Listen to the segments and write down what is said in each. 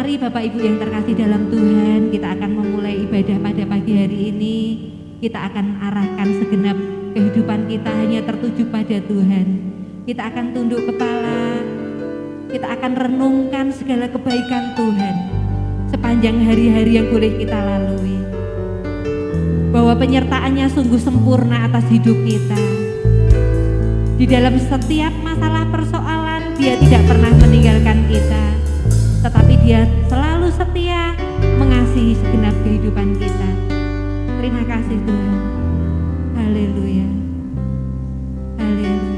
Mari Bapak Ibu yang terkasih dalam Tuhan, kita akan memulai ibadah pada pagi hari ini. Kita akan arahkan segenap kehidupan kita hanya tertuju pada Tuhan. Kita akan tunduk kepala, kita akan renungkan segala kebaikan Tuhan sepanjang hari-hari yang boleh kita lalui. Bahwa penyertaannya sungguh sempurna atas hidup kita. Di dalam setiap masalah persoalan, Dia tidak pernah meninggalkan kita, tetapi Dia selalu setia mengasihi segenap kehidupan kita. Terima kasih Tuhan. Haleluya. Haleluya.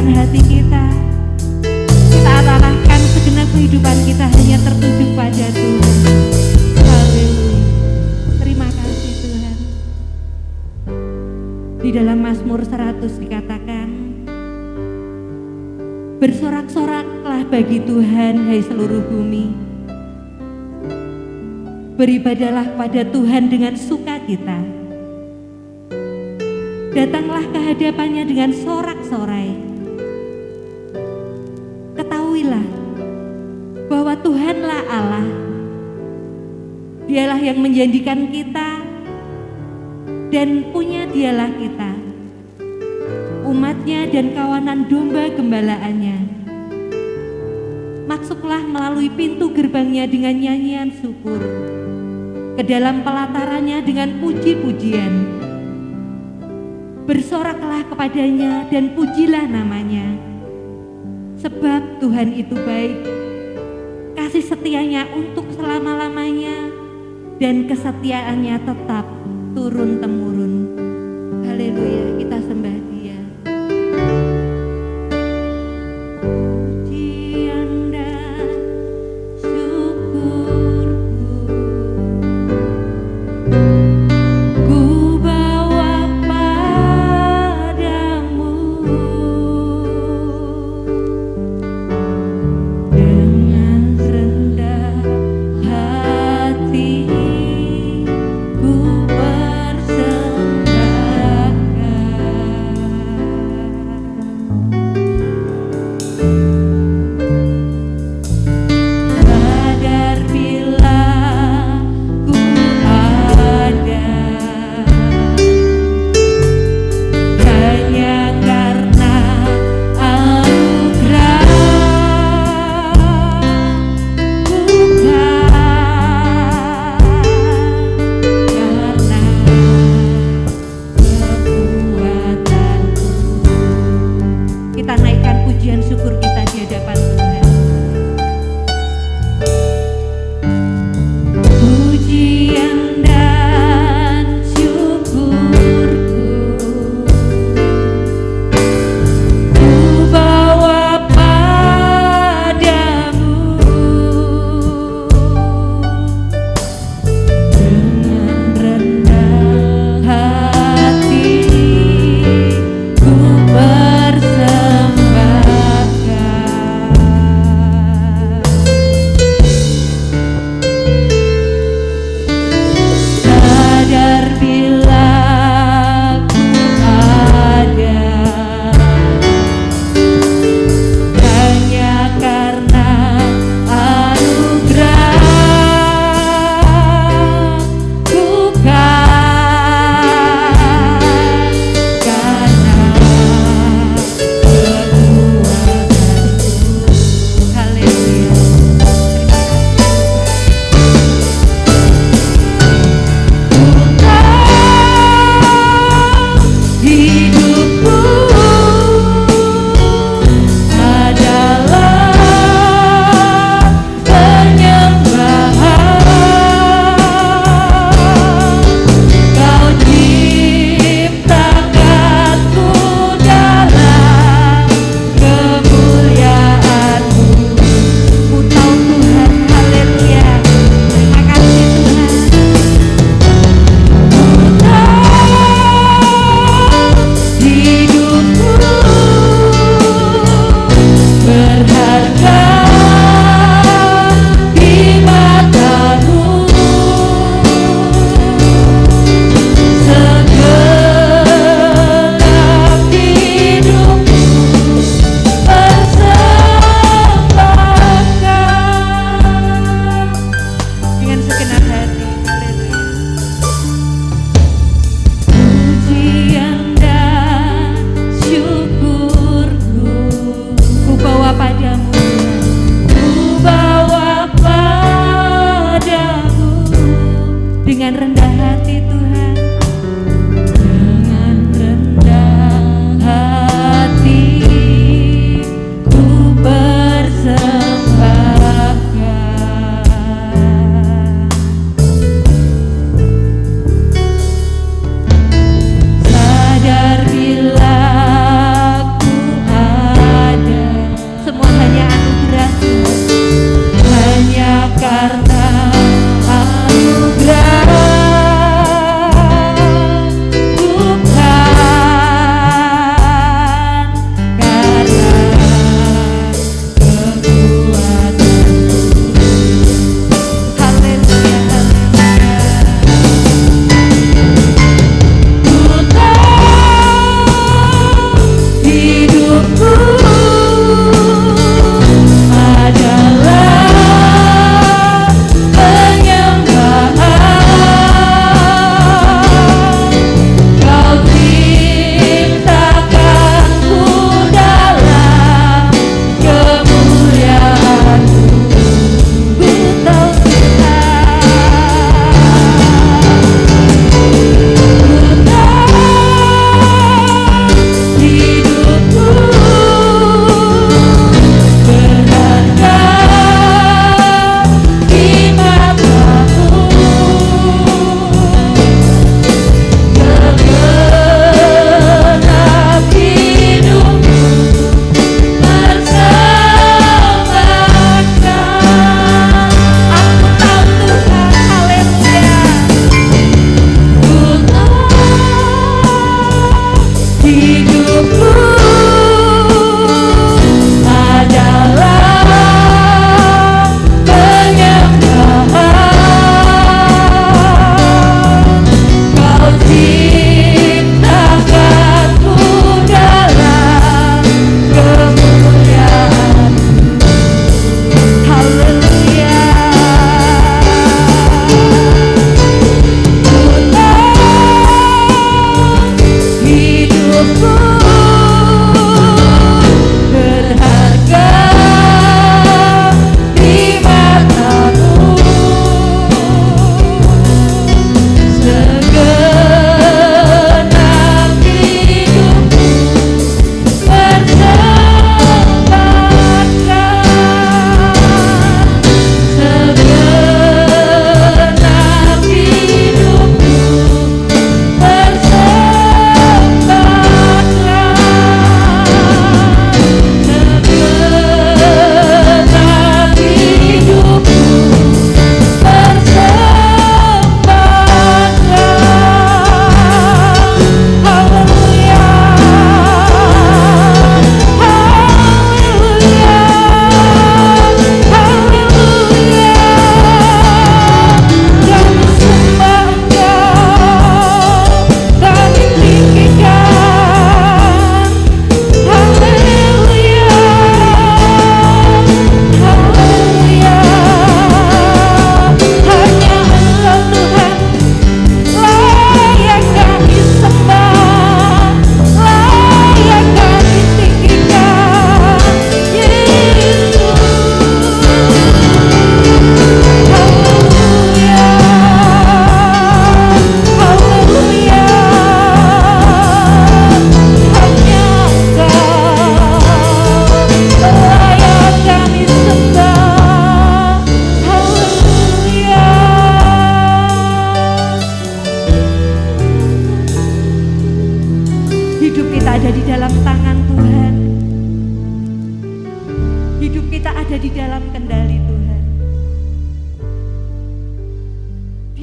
Hati kita arahkan segenap kehidupan kita hanya tertuju pada Tuhan. Haleluya. Terima kasih Tuhan. Di dalam Mazmur 100 dikatakan, bersorak-soraklah bagi Tuhan hai seluruh bumi. Beribadalah pada Tuhan dengan sukacita. Datanglah ke hadapannya dengan sorak-sorai. Ketahuilah bahwa Tuhanlah Allah. Dialah yang menjanjikan kita dan punya Dialah kita, umatnya dan kawanan domba gembalaannya. Masuklah melalui pintu gerbangnya dengan nyanyian syukur, ke dalam pelatarannya dengan puji-pujian. Bersoraklah kepadanya dan pujilah namanya. Sebab Tuhan itu baik, kasih setianya untuk selama-lamanya, dan kesetiaannya tetap turun-temurun. Haleluya, kita sembah Dia. Pujian dan syukurku ku bawa padamu. Ku persembahkan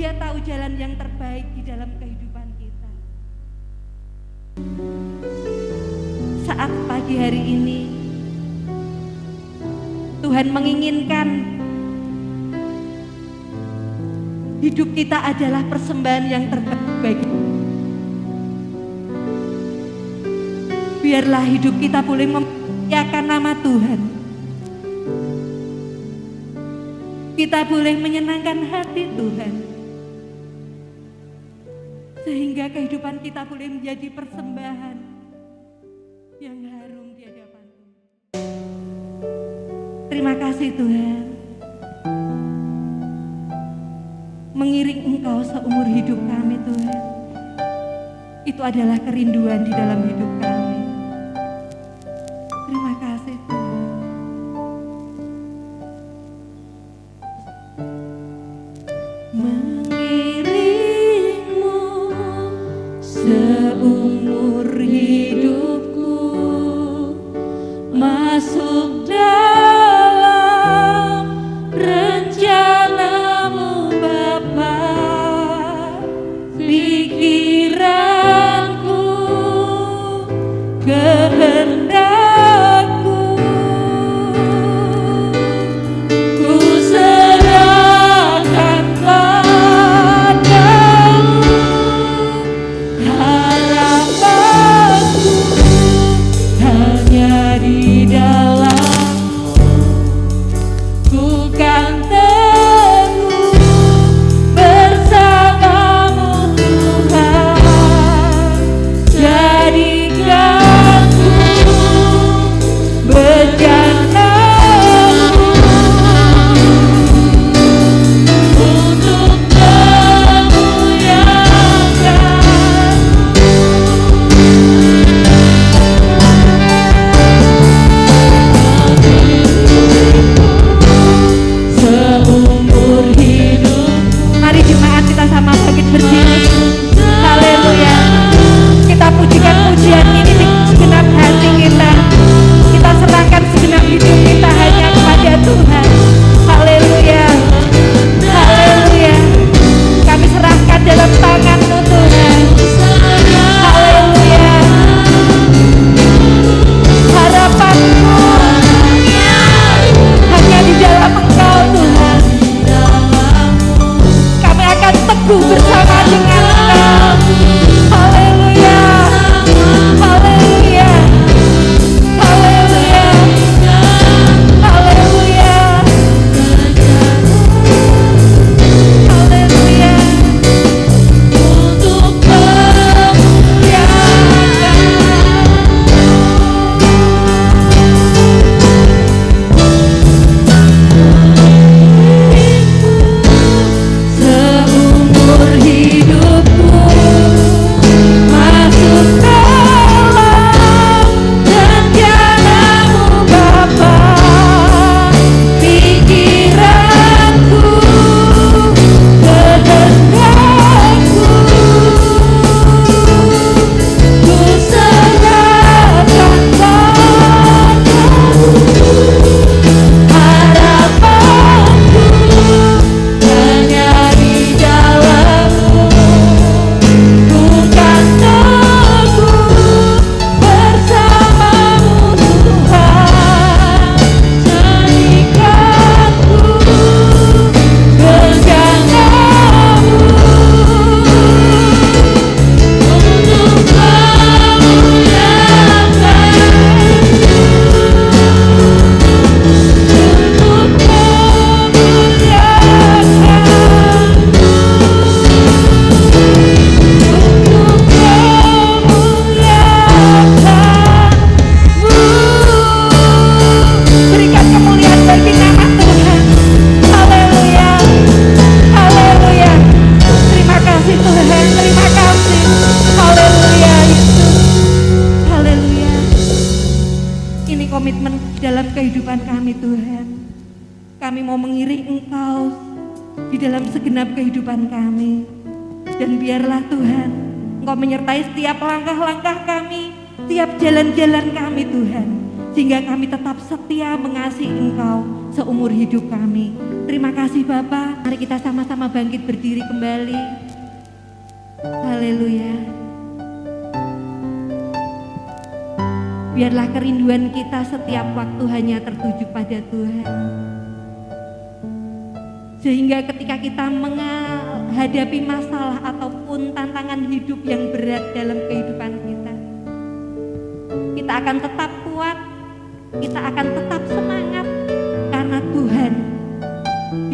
Dia tahu jalan yang terbaik di dalam kehidupan kita. Saat pagi hari ini Tuhan menginginkan hidup kita adalah persembahan yang terbaik bagi Tuhan. Biarlah hidup kita boleh memuliakan nama Tuhan. Kita boleh menyenangkan hati Tuhan. Sehingga kehidupan kita boleh menjadi persembahan yang harum di hadapan Tuhan. Terima kasih Tuhan. Mengiring Engkau seumur hidup kami Tuhan. Itu adalah kerinduan di dalam hidup kami. Terima kasih Tuhan. Mengiringmu seumur hidupku, masuk dalam rencanamu Bapa. Pikiranku, kehendakku, ku serahkan padamu. Harapanku hanya di dalam-Mu. Ku kan teguh bersama-Mu Tuhan. Jadikanku bencanamu untuk seumur hidup. Mari jemaat kita sama bangkit berdiri. Haleluya. Kita pujikan pujian ini dengan segenap hati kita. Kita serahkan segenap hidup kita hanya kepada Tuhan. Haleluya. Haleluya. Kami serahkan dalam tangan-Mu Tuhan. Haleluya. Harapanku hanya di dalam Engkau Tuhan. Kami akan teguh bersama dengan Engkau. Haleluya. Haleluya. Haleluya. Haleluya. Haleluya. Untuk seumur hidupku, masuk dalam rencana-Mu Bapa. Pikiranku, kehendakku, ku serahkan padamu. Harapanku hanya di dalam-Mu. Ku kan teguh bersama-Mu Tuhan. Jadikanku bencanamu untuk berikan kemuliaan bagi nama Tuhan. Haleluya. Haleluya. Terima kasih Tuhan. Terima kasih. Haleluya Yesus. Haleluya. Ini komitmen dalam kehidupan kami Tuhan. Kami mau mengiring Engkau di dalam segenap kehidupan kami. Dan biarlah Tuhan, Engkau menyertai setiap langkah-langkah kami, setiap jalan-jalan kami Tuhan. sehingga kami tetap setia mengasihi Engkau seumur hidup kami. Terima kasih Bapa. Mari kita sama-sama bangkit berdiri kembali. Haleluya. Biarlah kerinduan kita setiap waktu hanya tertuju pada Tuhan, sehingga ketika kita menghadapi masalah ataupun tantangan hidup yang berat dalam kehidupan kita, kita akan tetap kuat, kita akan tetap semangat, karena Tuhan,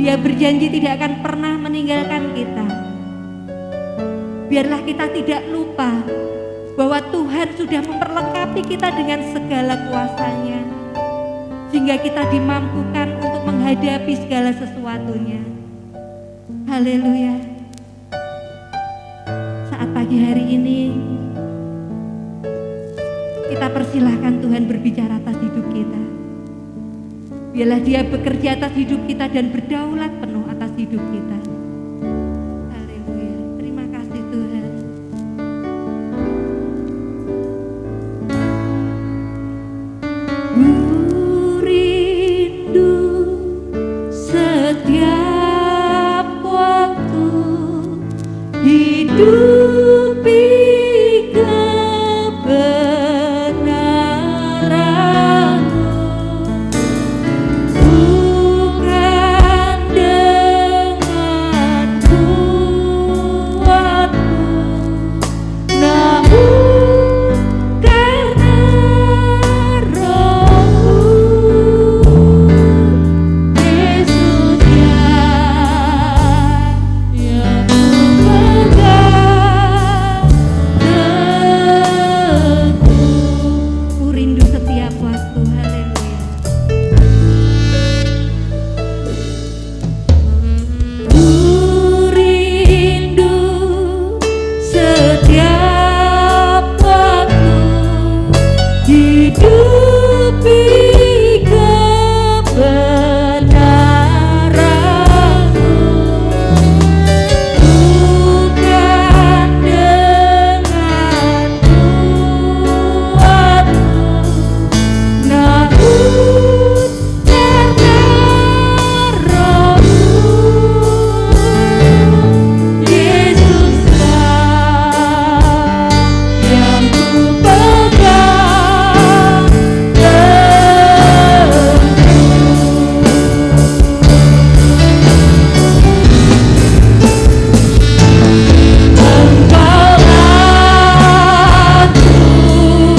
Dia berjanji tidak akan pernah meninggalkan kita. Biarlah kita tidak lupa bahwa Tuhan sudah memperlengkapi kita dengan segala kuasa-Nya, sehingga kita dimampukan untuk menghadapi segala sesuatunya. Haleluya. Saat pagi hari ini, kita persilahkan Tuhan berbicara atas hidup kita. Biarlah Dia bekerja atas hidup kita dan berdaulat penuh atas hidup kita. Haleluya. Terima kasih Tuhan. Ku rindu setiap waktu hidupi kebenaran-Mu, bukan dengan kuatku, namun karena Roh-Mu, Yesus yang ku pegang teguh. Ku rindu setiap waktu. Haleluya. Ku rindu setiap waktu hidupi kebenaran-Mu, bukan dengan kuatku, namun karena Roh-Mu, Yesuslah yang ku pegang teguh. Engkaulah Tuhan,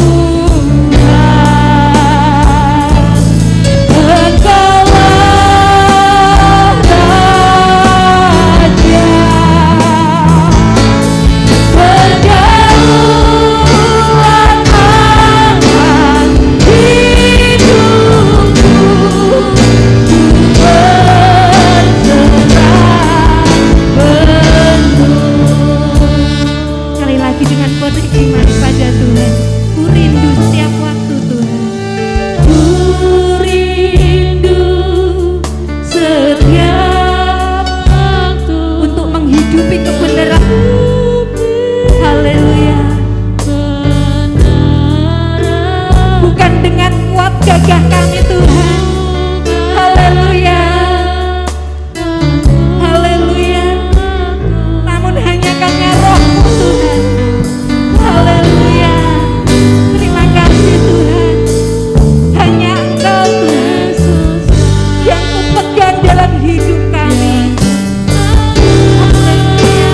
Engkaulah Raja, pergaulan aman hidupku, ku berserah penuh. Sekali lagi dengan penuh iman pada Tuhan, ku rindu setiap waktu Tuhan. Ku rindu setiap waktu untuk menghidupi kebenaran. Haleluya. Bukan dengan kuat gagah kami Tuhan. Haleluya. Haleluya. Namun hanya karena Roh-Mu Tuhan. Haleluya. Terima kasih Tuhan. Hanya Engkau Tuhan yang ku pegang dalam hidup kami. Haleluya.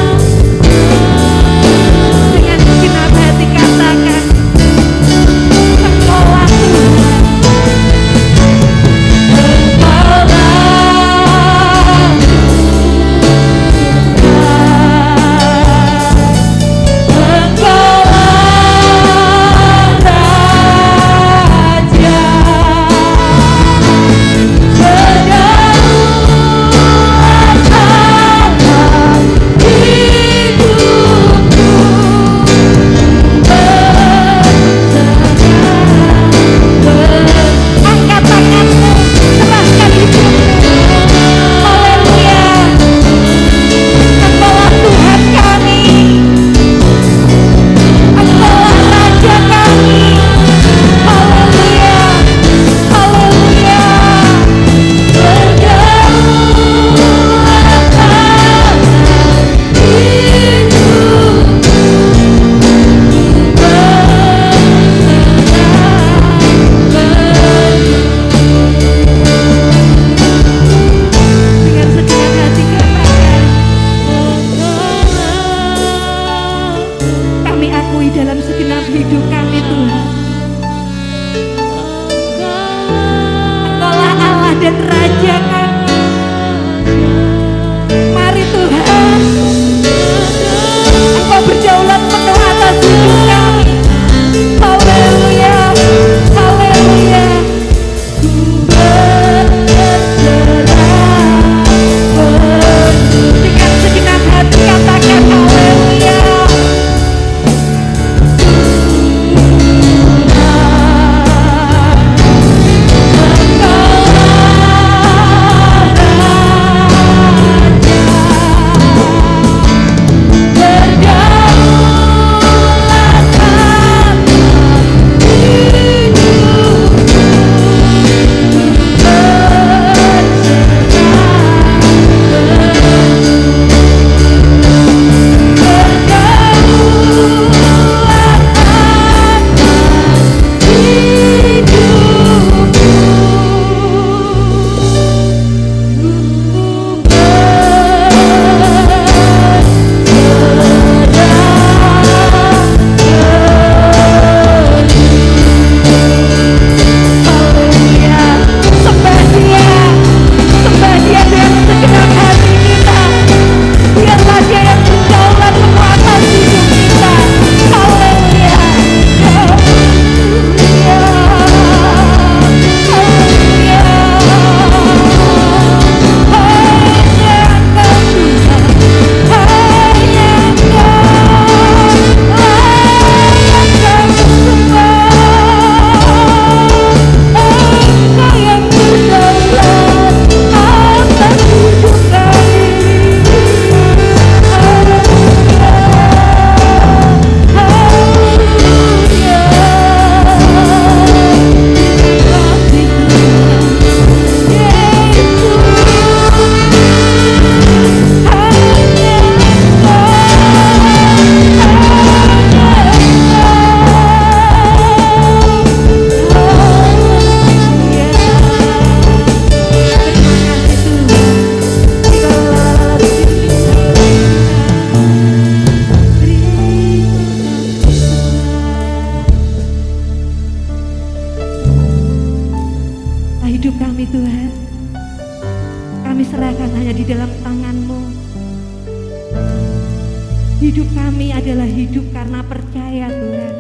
Hidup kami adalah hidup karena percaya Tuhan.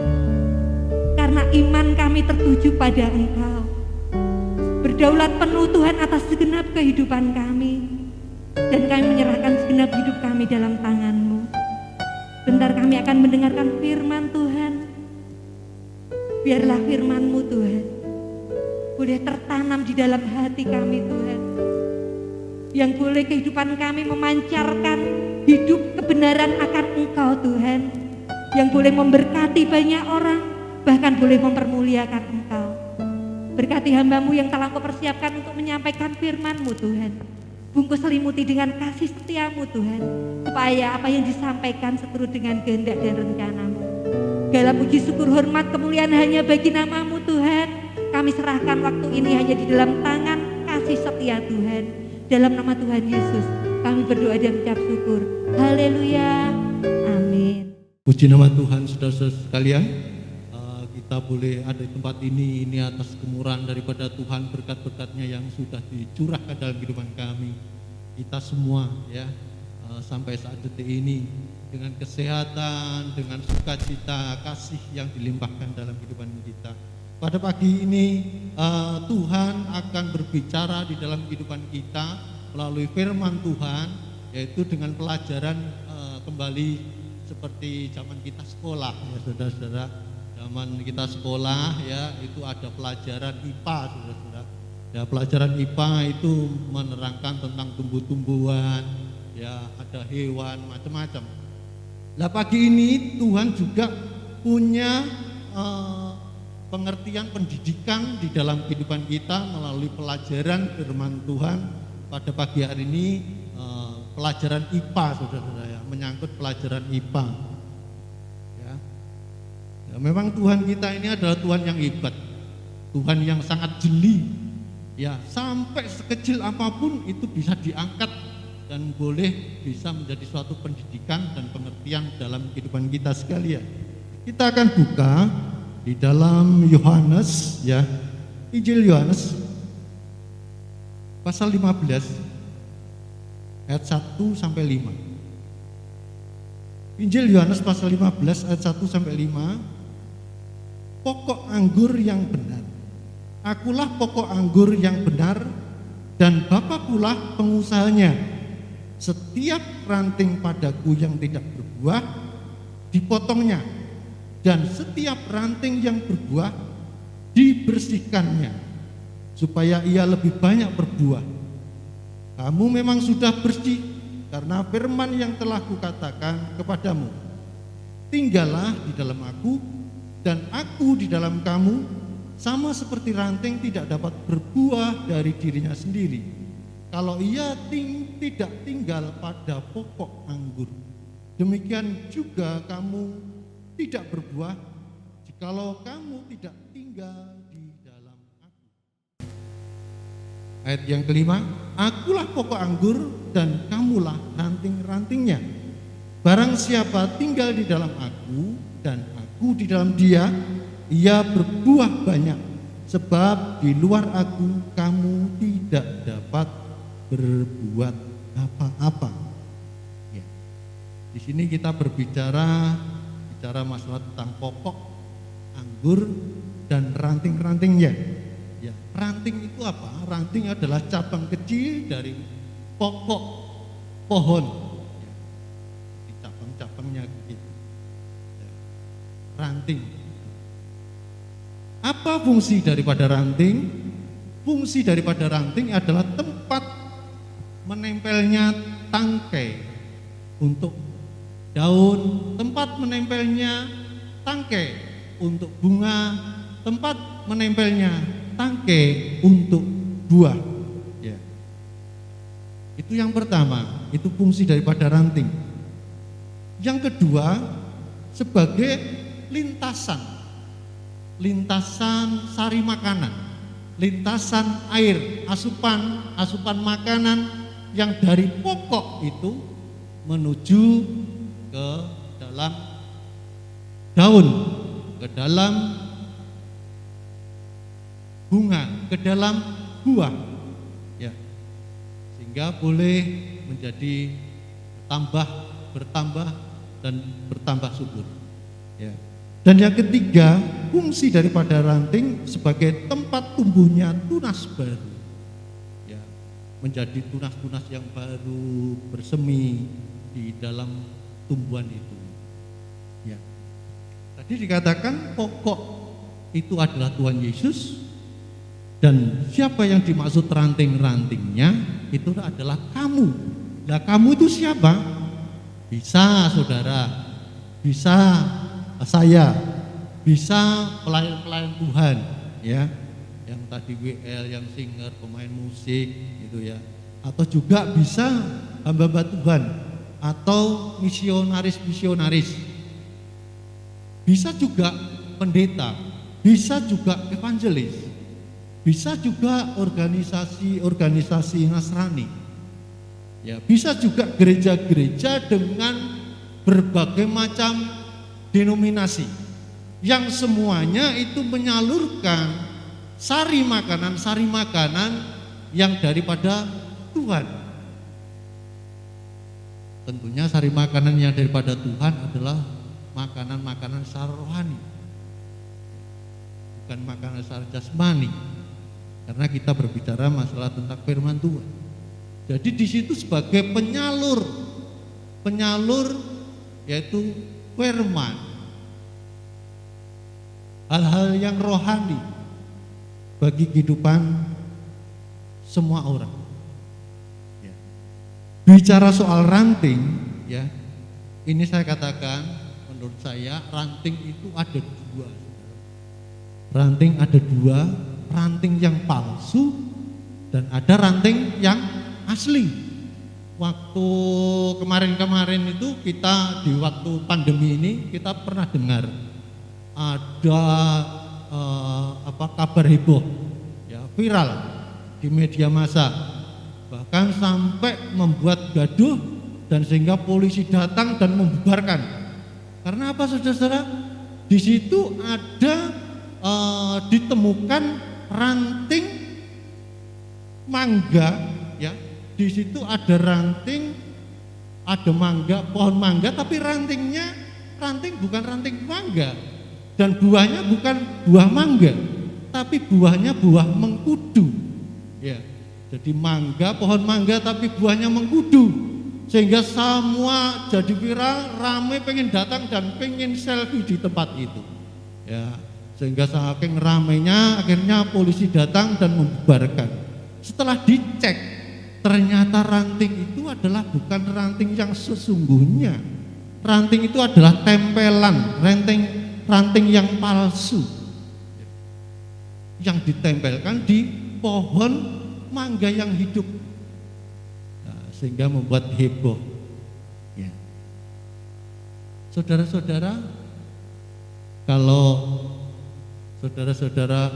Karena iman kami tertuju pada Engkau. Berdaulat penuh Tuhan atas segenap kehidupan kami. Dan kami menyerahkan segenap hidup kami dalam tangan-Mu. Bentar kami akan mendengarkan firman Tuhan. Biarlah firman-Mu Tuhan boleh tertanam di dalam hati kami Tuhan. Yang boleh kehidupan kami memancarkan hidup kebenaran akan Engkau Tuhan. Yang boleh memberkati banyak orang, bahkan boleh mempermuliakan Engkau. Berkati hamba-Mu yang telah Kau persiapkan untuk menyampaikan firman-Mu Tuhan. Bungkus selimuti dengan kasih setia-Mu Tuhan, supaya apa yang disampaikan seturut dengan kehendak dan rencana-Mu. Segala puji syukur hormat kemuliaan hanya bagi nama-Mu Tuhan. Kami serahkan waktu ini hanya di dalam tangan kasih setia Tuhan. Dalam nama Tuhan Yesus kami berdoa dan mengucap syukur. Haleluya, amin. Puji nama Tuhan, saudara-saudara sekalian. Kita boleh ada di tempat ini atas kemurahan daripada Tuhan, berkat-berkatnya yang sudah dicurahkan dalam kehidupan kami. Kita semua ya sampai saat detik ini dengan kesehatan, dengan sukacita, kasih yang dilimpahkan dalam kehidupan kita. Pada pagi ini Tuhan akan berbicara di dalam kehidupan kita melalui firman Tuhan, yaitu dengan pelajaran kembali seperti zaman kita sekolah ya saudara-saudara. Zaman kita sekolah ya itu ada pelajaran IPA saudara-saudara. Ya pelajaran IPA itu menerangkan tentang tumbuh-tumbuhan, ya ada hewan macam-macam. Nah pagi ini Tuhan juga punya pengertian pendidikan di dalam kehidupan kita melalui pelajaran firman Tuhan. Pada pagi hari ini pelajaran IPA saudara-saudara ya, menyangkut pelajaran IPA. Ya, memang Tuhan kita ini adalah Tuhan yang hebat, Tuhan yang sangat jeli, ya sampai sekecil apapun itu bisa diangkat dan boleh bisa menjadi suatu pendidikan dan pengertian dalam kehidupan kita sekalian. Kita akan buka di dalam Yohanes ya, Injil Yohanes pasal 15 ayat 1 sampai 5. Injil Yohanes pasal 15 ayat 1 sampai 5. Pokok anggur yang benar. Akulah pokok anggur yang benar dan Bapakulah pengusahanya. Setiap ranting padaku yang tidak berbuah dipotongnya, dan setiap ranting yang berbuah dibersihkannya, supaya ia lebih banyak berbuah. Kamu memang sudah bersih karena firman yang telah kukatakan kepadamu. Tinggallah di dalam aku dan aku di dalam kamu, sama seperti ranting tidak dapat berbuah dari dirinya sendiri kalau ia tidak tinggal pada pokok anggur. Demikian juga kamu tidak berbuah jikalau kamu tidak tinggal di dalam aku. Ayat yang kelima, akulah pokok anggur dan kamulah ranting-rantingnya. Barang siapa tinggal di dalam aku dan aku di dalam dia, ia berbuah banyak, sebab di luar aku kamu tidak dapat berbuat apa-apa. Ya. Di sini kita bicara masalah tentang pokok anggur dan ranting-rantingnya. Ya, ranting itu apa? Ranting adalah cabang kecil dari pokok pohon. Ya. Di cabang-cabangnya gitu. Ya. Ranting. Apa fungsi daripada ranting? Fungsi daripada ranting adalah tempat menempelnya tangkai untuk daun, tempat menempelnya tangkai untuk bunga, tempat menempelnya tangkai untuk buah. Ya. Itu yang pertama, itu fungsi daripada ranting. Yang kedua, sebagai lintasan sari makanan, lintasan air, asupan makanan yang dari pokok itu menuju ke dalam daun, ke dalam bunga, ke dalam buah, ya, sehingga boleh menjadi bertambah dan bertambah subur. Ya. Dan yang ketiga, fungsi daripada ranting sebagai tempat tumbuhnya tunas baru. Ya, menjadi tunas-tunas yang baru bersemi di dalam tumbuhan itu. Ya. Tadi dikatakan pokok itu adalah Tuhan Yesus, dan siapa yang dimaksud ranting-rantingnya itu adalah kamu. Nah, kamu itu siapa? Bisa saudara, bisa saya, bisa pelayan-pelayan Tuhan, ya, yang tadi WL, yang singer, pemain musik, gitu ya, atau juga bisa hamba-hamba Tuhan atau misionaris-misionaris, bisa juga pendeta, bisa juga evangelis, bisa juga organisasi-organisasi Nasrani, ya, bisa juga gereja-gereja dengan berbagai macam denominasi yang semuanya itu menyalurkan sari makanan yang daripada Tuhan. Tentunya sari makanan yang daripada Tuhan adalah makanan-makanan secara rohani, bukan makanan secara jasmani, karena kita berbicara masalah tentang firman Tuhan. Jadi di situ sebagai penyalur yaitu firman, hal-hal yang rohani bagi kehidupan semua orang. Ya. Bicara soal ranting, ya, ini saya katakan, menurut saya ranting itu ada dua. Ranting ada dua, ranting yang palsu dan ada ranting yang asli. Waktu kemarin-kemarin itu kita di waktu pandemi ini kita pernah dengar ada kabar heboh, ya, viral di media massa, bahkan sampai membuat gaduh dan sehingga polisi datang dan membubarkan. Karena apa, saudara-saudara? Di situ ada ditemukan ranting mangga, ya. Di situ ada ranting, ada mangga, pohon mangga, tapi ranting bukan ranting mangga, dan buahnya bukan buah mangga, tapi buahnya buah mengkudu. Ya, jadi mangga, pohon mangga, tapi buahnya mengkudu, sehingga semua jadi viral, ramai pengen datang dan pengen selfie di tempat itu. Ya, sehingga saking ramainya akhirnya polisi datang dan membubarkan. Setelah dicek, ternyata ranting itu adalah bukan ranting yang sesungguhnya. Ranting itu adalah tempelan, ranting yang palsu, yang ditempelkan di pohon mangga yang hidup, nah, sehingga membuat heboh. Ya. Saudara-saudara, kalau saudara-saudara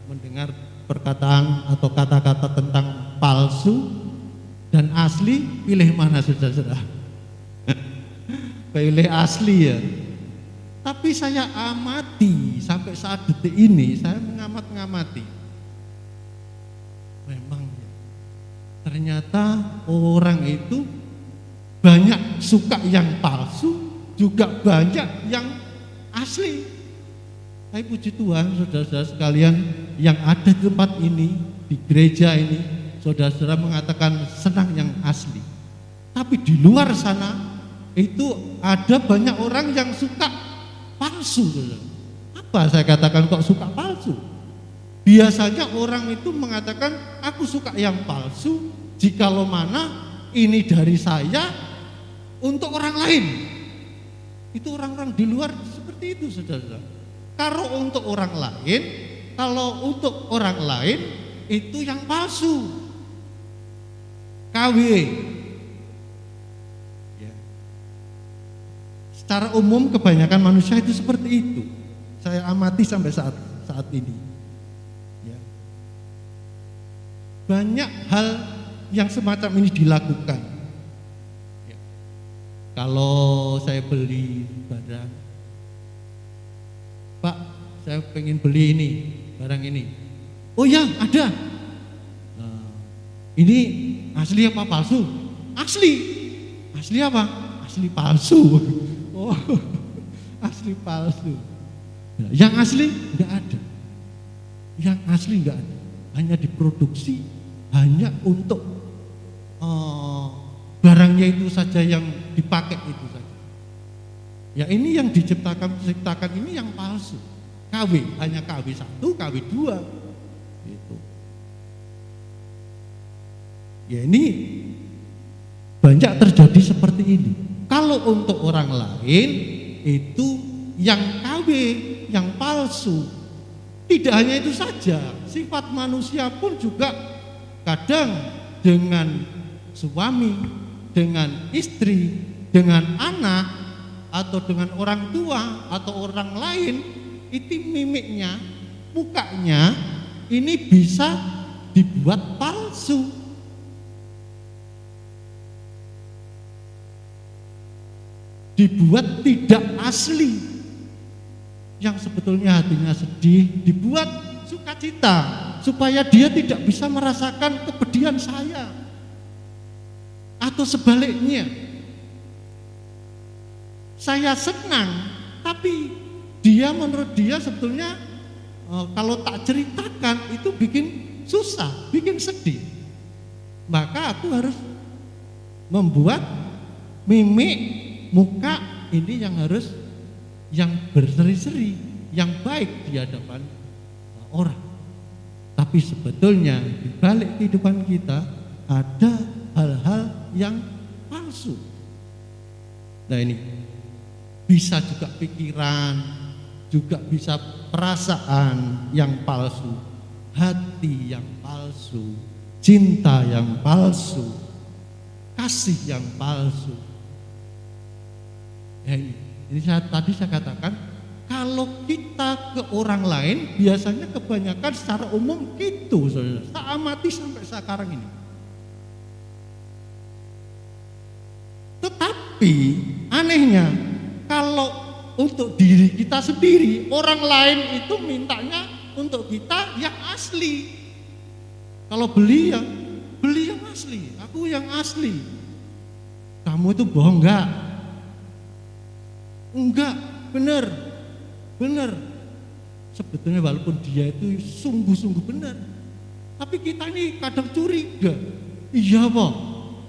mendengar perkataan atau kata-kata tentang palsu dan asli, pilih mana, saudara-saudara? Pilih asli, ya. Tapi saya amati sampai saat detik ini, saya mengamati. Memang ya, ternyata orang itu banyak suka yang palsu, juga banyak yang asli. Tapi puji Tuhan, saudara-saudara sekalian yang ada di tempat ini, di gereja ini, saudara-saudara mengatakan senang yang asli. Tapi di luar sana itu ada banyak orang yang suka palsu, saudara. Apa saya katakan kok suka palsu? Biasanya orang itu mengatakan aku suka yang palsu jikalau mana ini dari saya untuk orang lain. Itu orang-orang di luar seperti itu, saudara. Kalau untuk orang lain itu yang palsu, KW. Ya. Secara umum kebanyakan manusia itu seperti itu. Saya amati sampai saat ini. Ya. Banyak hal yang semacam ini dilakukan. Ya. Kalau saya beli barang, Pak, saya pengen beli ini, barang ini. Oh ya, ada. Ini asli apa palsu? Asli. Asli apa? asli palsu. Oh, asli palsu. Yang asli enggak ada. Yang asli enggak ada. Hanya diproduksi, hanya untuk barangnya itu saja yang dipakai itu saja. Ya ini yang diciptakan ini yang palsu. KW, hanya KW 1, KW 2 gitu. Ya ini banyak terjadi seperti ini. Kalau untuk orang lain itu yang KW, yang palsu. Tidak hanya itu saja, sifat manusia pun juga kadang dengan suami, dengan istri, dengan anak, atau dengan orang tua, atau orang lain, itu mimiknya, mukanya, ini bisa dibuat palsu. Dibuat tidak asli. Yang sebetulnya hatinya sedih, dibuat sukacita, supaya dia tidak bisa merasakan kepedihan saya. Atau sebaliknya, saya senang, tapi dia menurut dia sebetulnya kalau tak ceritakan itu bikin susah, bikin sedih. Maka aku harus membuat mimik muka ini yang harus yang berseri-seri, yang baik di hadapan orang. Tapi sebetulnya di balik kehidupan kita ada hal-hal yang palsu. Nah ini bisa juga pikiran, juga bisa perasaan yang palsu, hati yang palsu, cinta yang palsu, kasih yang palsu. Ya ini tadi saya katakan, kalau kita ke orang lain biasanya kebanyakan secara umum gitu, saudara. Saya amati sampai sekarang ini. Tetapi anehnya, kalau untuk diri kita sendiri, orang lain itu mintanya untuk kita yang asli. Kalau beli yang asli, aku yang asli. Kamu itu bohong enggak? Enggak, benar. Sebetulnya walaupun dia itu sungguh-sungguh benar, tapi kita ini kadang curiga. Iya Pak,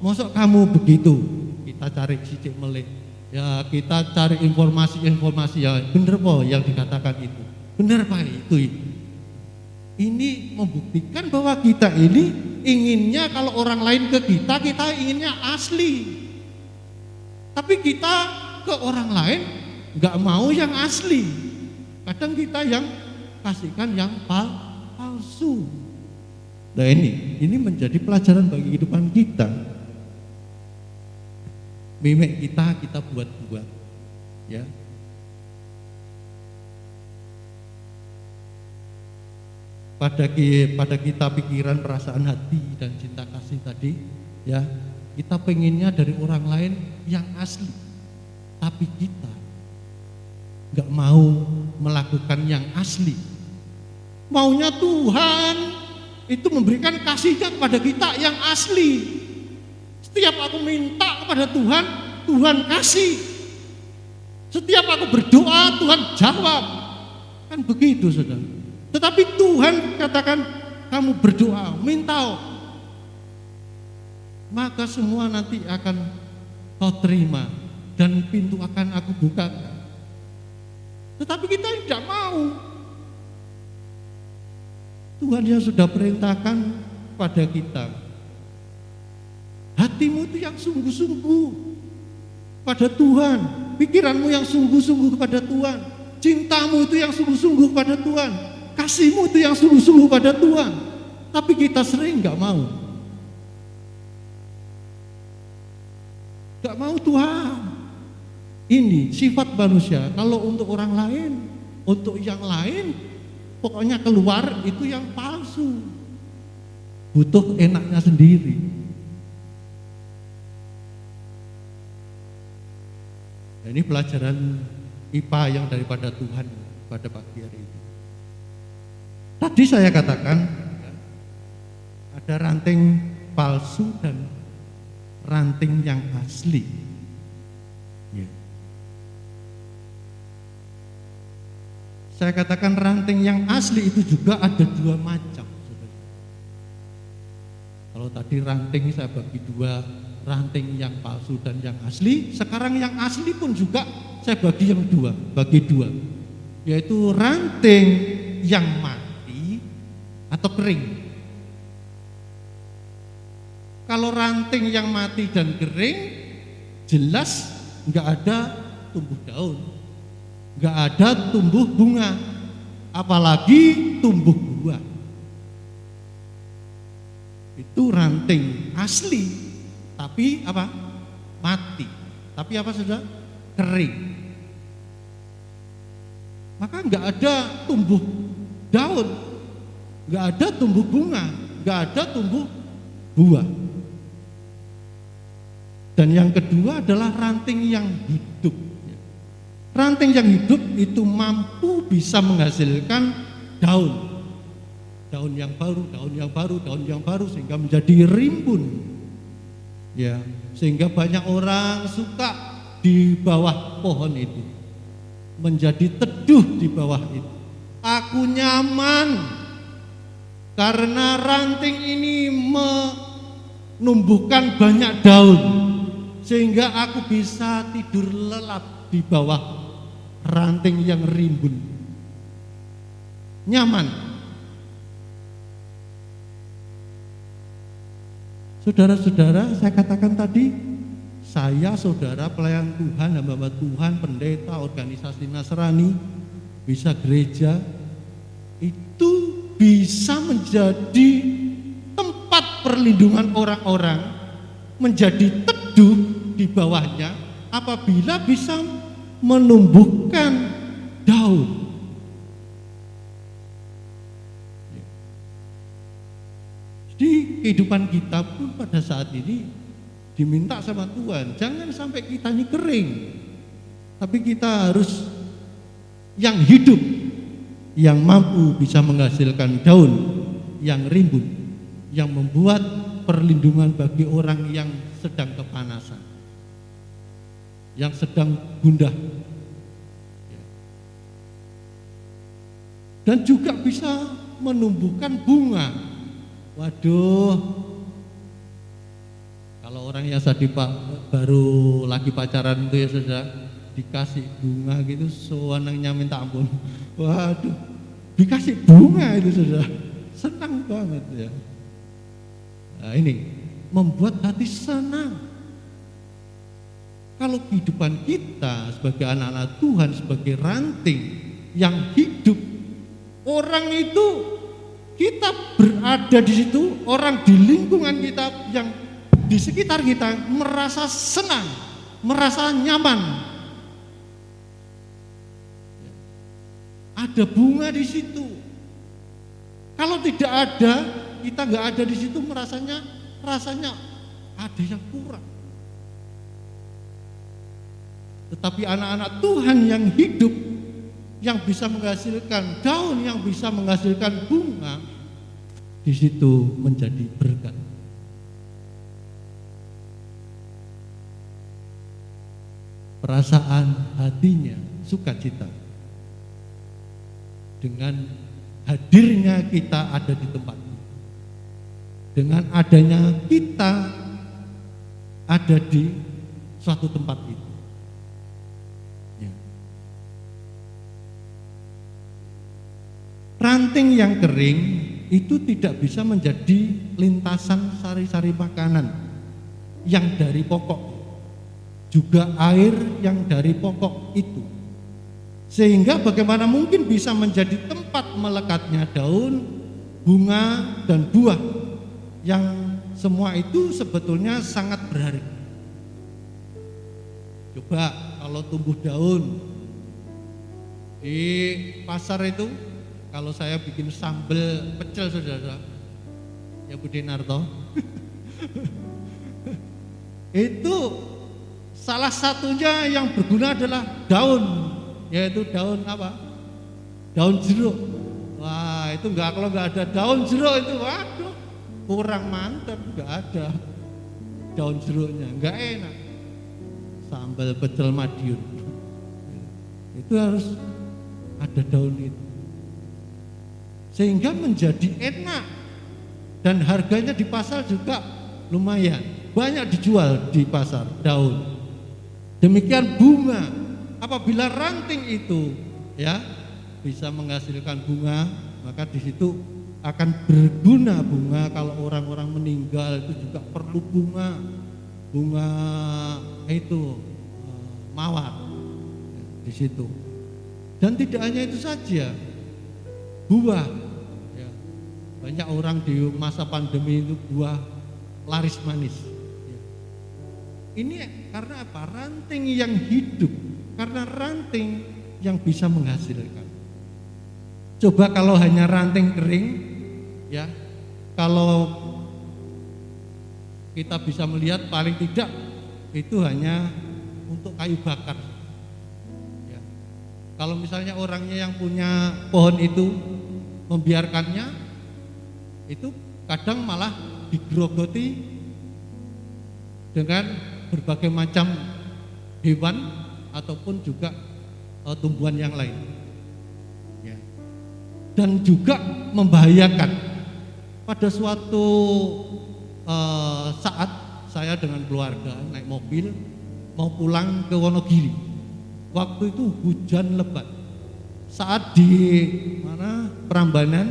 masa kamu begitu? Kita cari sithik melih. Ya kita cari informasi ya benar Pak yang dikatakan itu. Benar Pak itu. Ini membuktikan bahwa kita ini inginnya kalau orang lain ke kita inginnya asli. Tapi kita ke orang lain nggak mau yang asli. Kadang kita yang kasihkan yang palsu. Nah ini menjadi pelajaran bagi kehidupan kita. Mimik kita buat-buat, ya. Pada kita pikiran, perasaan hati dan cinta kasih tadi, ya, kita pengennya dari orang lain yang asli. Tapi kita nggak mau melakukan yang asli. Maunya Tuhan itu memberikan kasihnya kepada kita yang asli. Setiap aku minta kepada Tuhan, Tuhan kasih. Setiap aku berdoa, Tuhan jawab. Kan begitu, saudara. Tetapi Tuhan katakan, kamu berdoa, minta, maka semua nanti akan kau terima. Dan pintu akan aku bukakan. Tetapi kita tidak mau. Tuhan yang sudah perintahkan pada kita, hatimu itu yang sungguh-sungguh pada Tuhan, pikiranmu yang sungguh-sungguh kepada Tuhan, cintamu itu yang sungguh-sungguh kepada Tuhan, kasihmu itu yang sungguh-sungguh pada Tuhan. Tapi kita sering nggak mau. Nggak mau Tuhan. Ini sifat manusia. Kalau untuk orang lain, untuk yang lain, pokoknya keluar itu yang palsu. Butuh enaknya sendiri. Nah, ini pelajaran IPA yang daripada Tuhan pada pagi hari ini. Tadi saya katakan ada ranting palsu dan ranting yang asli. Ya. Saya katakan ranting yang asli itu juga ada dua macam. Saudara. Kalau tadi ranting saya bagi dua, ranting yang palsu dan yang asli. Sekarang yang asli pun juga saya bagi dua, yaitu ranting yang mati atau kering. Kalau ranting yang mati dan kering, jelas nggak ada tumbuh daun, nggak ada tumbuh bunga, apalagi tumbuh buah. Itu ranting asli, tapi apa? Mati. Tapi apa sudah? Kering. Maka nggak ada tumbuh daun, nggak ada tumbuh bunga, nggak ada tumbuh buah. Dan yang kedua adalah ranting yang hidup. Ranting yang hidup itu mampu bisa menghasilkan daun. Daun yang baru, daun yang baru, daun yang baru, sehingga menjadi rimbun. Ya, sehingga banyak orang suka di bawah pohon itu, menjadi teduh di bawah itu. Aku nyaman karena ranting ini menumbuhkan banyak daun, sehingga aku bisa tidur lelap di bawah ranting yang rimbun. Nyaman. Saudara-saudara, saya katakan tadi, saya saudara pelayan Tuhan, hamba Tuhan, pendeta, organisasi Nasrani, bisa gereja, itu bisa menjadi tempat perlindungan orang-orang, menjadi teduh di bawahnya apabila bisa menumbuhkan daun. Jadi kehidupan kita pun pada saat ini diminta sama Tuhan, jangan sampai kita ini kering, tapi kita harus yang hidup, yang mampu bisa menghasilkan daun yang rimbun, yang membuat perlindungan bagi orang yang sedang kepanasan, yang sedang gundah, dan juga bisa menumbuhkan bunga. Waduh, kalau orang yang baru lagi pacaran itu ya sudah dikasih bunga gitu, sewenangnya minta ampun. Waduh, dikasih bunga itu sudah senang banget ya. Nah, ini membuat hati senang. Kalau kehidupan kita sebagai anak-anak Tuhan, sebagai ranting yang hidup, orang itu, kita berada di situ, orang di lingkungan kita yang di sekitar kita merasa senang, merasa nyaman. Ada bunga di situ. Kalau tidak ada, kita nggak ada di situ, rasanya ada yang kurang. Tetapi anak-anak Tuhan yang hidup, yang bisa menghasilkan daun, yang bisa menghasilkan bunga, di situ menjadi berkat. Perasaan hatinya sukacita dengan hadirnya kita ada di tempat ini, dengan adanya kita ada di suatu tempat itu. Ranting yang kering itu tidak bisa menjadi lintasan sari-sari makanan yang dari pokok, juga air yang dari pokok itu, sehingga bagaimana mungkin bisa menjadi tempat melekatnya daun, bunga, dan buah yang semua itu sebetulnya sangat berharga. Coba kalau tumbuh daun di pasar itu, kalau saya bikin sambal pecel saudara, ya Bu Denarto, itu salah satunya yang berguna adalah daun, yaitu daun apa? Daun jeruk. Wah, itu kalau nggak ada daun jeruk itu, waduh, kurang mantap, nggak ada daun jeruknya, nggak enak. sambal pecel Madiun. Itu harus ada daun itu. Sehingga menjadi enak dan harganya di pasar juga lumayan. Banyak dijual di pasar daun. Demikian bunga. Apabila ranting itu ya bisa menghasilkan bunga, maka di situ akan berguna bunga. Kalau orang-orang meninggal itu juga perlu bunga itu mawar di situ. Dan tidak hanya itu saja, buah. Ya, banyak orang di masa pandemi itu buah laris manis. Ya. Ini karena apa? Ranting yang hidup, karena ranting yang bisa menghasilkan. Coba kalau hanya ranting kering, ya, kalau kita bisa melihat paling tidak itu hanya untuk kayu bakar. Ya. Kalau misalnya orangnya yang punya pohon itu membiarkannya, itu kadang malah digerogoti dengan berbagai macam hewan ataupun juga tumbuhan yang lain. Ya. Dan juga membahayakan. Pada suatu saat saya dengan keluarga naik mobil mau pulang ke Wonogiri. Waktu itu hujan lebat. Saat di Prambanan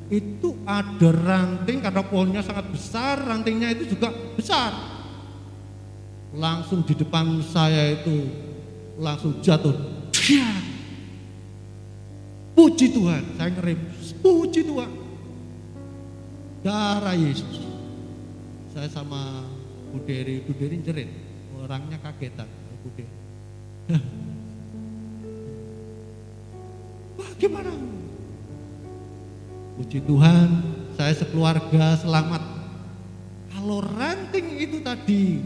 itu ada ranting karena pohonnya sangat besar, rantingnya itu juga besar. Langsung di depan saya itu langsung jatuh. Puji Tuhan, saya ngerem. Puji Tuhan. Darah Yesus. Saya sama Bu Deri jerit, orangnya kagetan. Bu Deri. Wah, gimana? Puji Tuhan, saya sekeluarga selamat. Kalau ranting itu tadi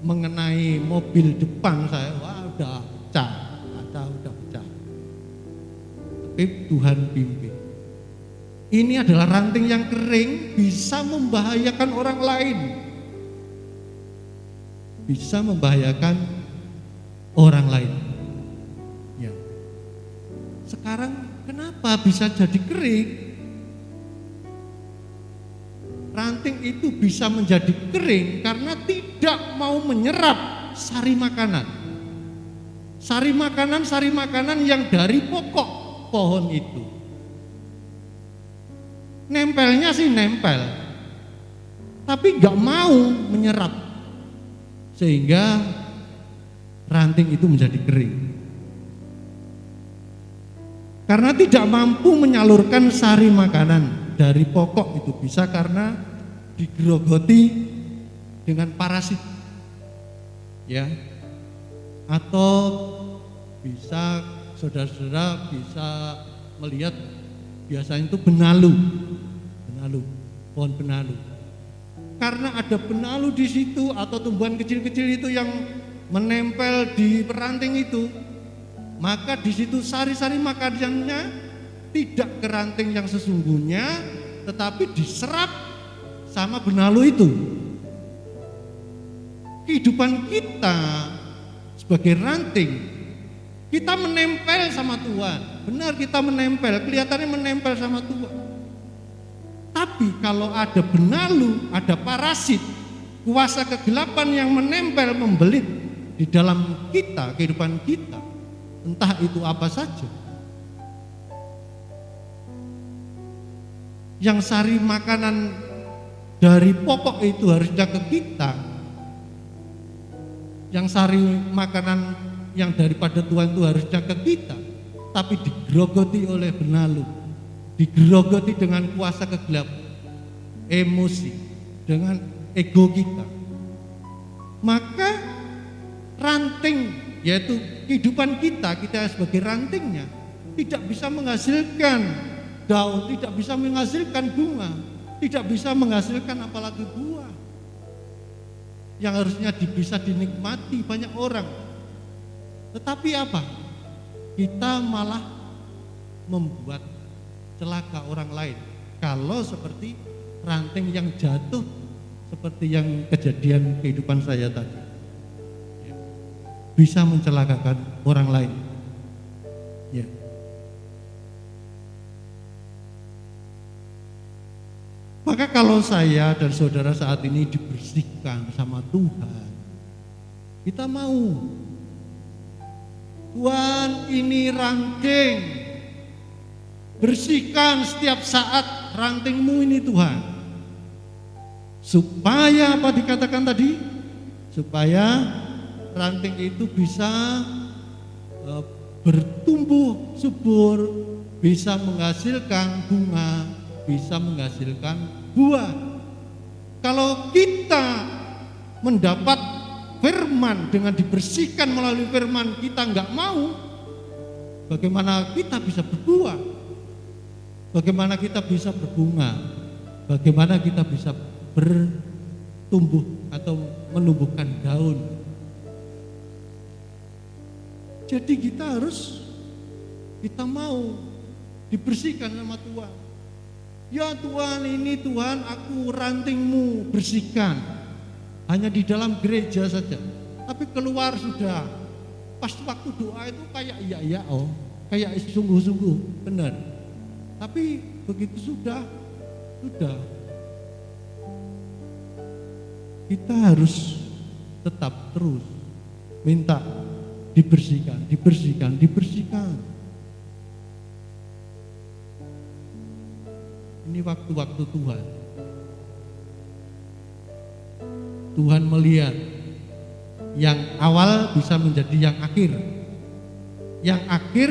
mengenai mobil depan saya, wah udah pecah, udah pecah. Tapi Tuhan pimpin. Ini adalah ranting yang kering, bisa membahayakan orang lain. Bisa membahayakan orang lain. Ya. Sekarang kenapa bisa jadi kering? Ranting itu bisa menjadi kering karena tidak mau menyerap sari makanan. Sari makanan yang dari pokok pohon itu. Nempelnya sih nempel, tapi nggak mau menyerap, sehingga ranting itu menjadi kering. Karena tidak mampu menyalurkan sari makanan dari pokok itu, bisa karena digerogoti dengan parasit, ya, atau bisa saudara-saudara bisa melihat biasanya itu benalu, pohon benalu. Karena ada benalu di situ atau tumbuhan kecil-kecil itu yang menempel di ranting itu, maka di situ sari-sari makanannya tidak ke ranting yang sesungguhnya, tetapi diserap sama benalu itu. Kehidupan kita sebagai ranting, kita menempel sama Tuhan. Benar, kita menempel, kelihatannya menempel sama Tuhan. Tapi kalau ada benalu, ada parasit, kuasa kegelapan yang menempel, membelit di dalam kita, kehidupan kita, entah itu apa saja, yang sari makanan dari pokok itu harusnya ke kita, yang sari makanan yang daripada Tuhan itu harusnya ke kita, tapi digerogoti oleh benalu, digerogoti dengan kuasa kegelapan, emosi, dengan ego kita. Maka ranting, yaitu kehidupan kita sebagai rantingnya, tidak bisa menghasilkan daun, tidak bisa menghasilkan bunga, tidak bisa menghasilkan apalagi buah yang harusnya bisa dinikmati banyak orang. Tetapi apa? Kita malah membuat celaka orang lain. Kalau seperti ranting yang jatuh, seperti yang kejadian kehidupan saya tadi. Ya. bisa mencelakakan orang lain. Ya. Maka kalau saya dan saudara saat ini dibersihkan sama Tuhan, kita mau, Tuhan ini ranting, bersihkan setiap saat rantingmu ini Tuhan. Supaya apa dikatakan tadi? Supaya ranting itu bisa bertumbuh subur, bisa menghasilkan bunga, bisa menghasilkan buah. Kalau kita mendapat firman dengan dibersihkan melalui firman, kita nggak mau, bagaimana kita bisa berbuah? Bagaimana kita bisa berbunga? Bagaimana kita bisa bertumbuh atau menumbuhkan daun? Jadi kita mau dibersihkan sama Tuhan. Ya Tuhan, ini Tuhan, aku rantingmu bersihkan. Hanya di dalam gereja saja. Tapi keluar sudah. Pas waktu doa itu kayak iya kayak sungguh-sungguh, benar. Tapi begitu sudah. Kita harus tetap terus minta dibersihkan. Ini waktu-waktu Tuhan. Tuhan melihat yang awal bisa menjadi yang akhir. Yang akhir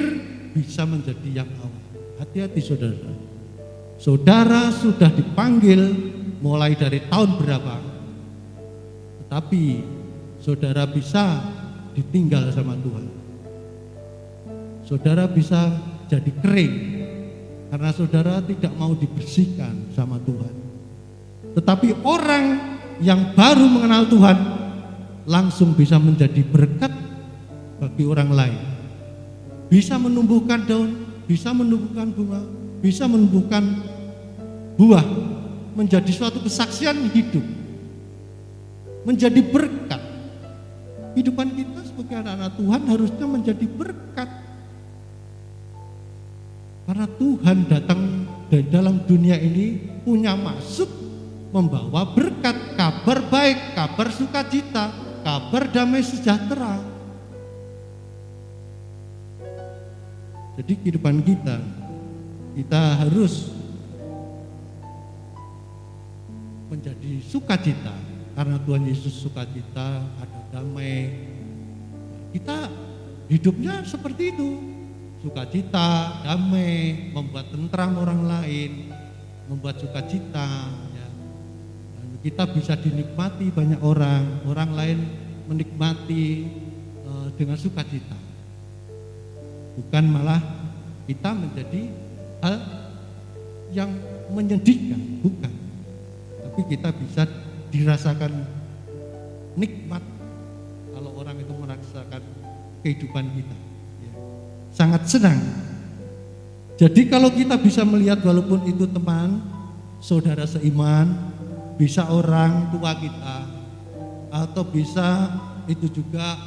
bisa menjadi yang awal. Hati-hati saudara. Saudara sudah dipanggil mulai dari tahun berapa, tetapi saudara bisa ditinggal sama Tuhan. Saudara bisa jadi kering karena saudara tidak mau dibersihkan sama Tuhan. Tetapi orang yang baru mengenal Tuhan langsung bisa menjadi berkat bagi orang lain. Bisa menumbuhkan daun, bisa menumbuhkan bunga, bisa menumbuhkan buah, menjadi suatu kesaksian hidup, menjadi berkat. Kehidupan kita sebagai anak-anak Tuhan harusnya menjadi berkat. Karena Tuhan datang dari dalam dunia ini punya maksud membawa berkat, kabar baik, kabar sukacita, kabar damai sejahtera. Jadi kehidupan kita harus menjadi sukacita. Karena Tuhan Yesus sukacita, ada damai. Kita hidupnya seperti itu. Sukacita, damai, membuat tentram orang lain, membuat sukacita. Ya. Dan kita bisa dinikmati banyak orang lain menikmati dengan sukacita. Bukan malah kita menjadi hal yang menyedihkan, bukan. Tapi kita bisa dirasakan nikmat kalau orang itu merasakan kehidupan kita. Ya. Sangat senang. Jadi kalau kita bisa melihat walaupun itu teman, saudara seiman, bisa orang tua kita, atau bisa itu juga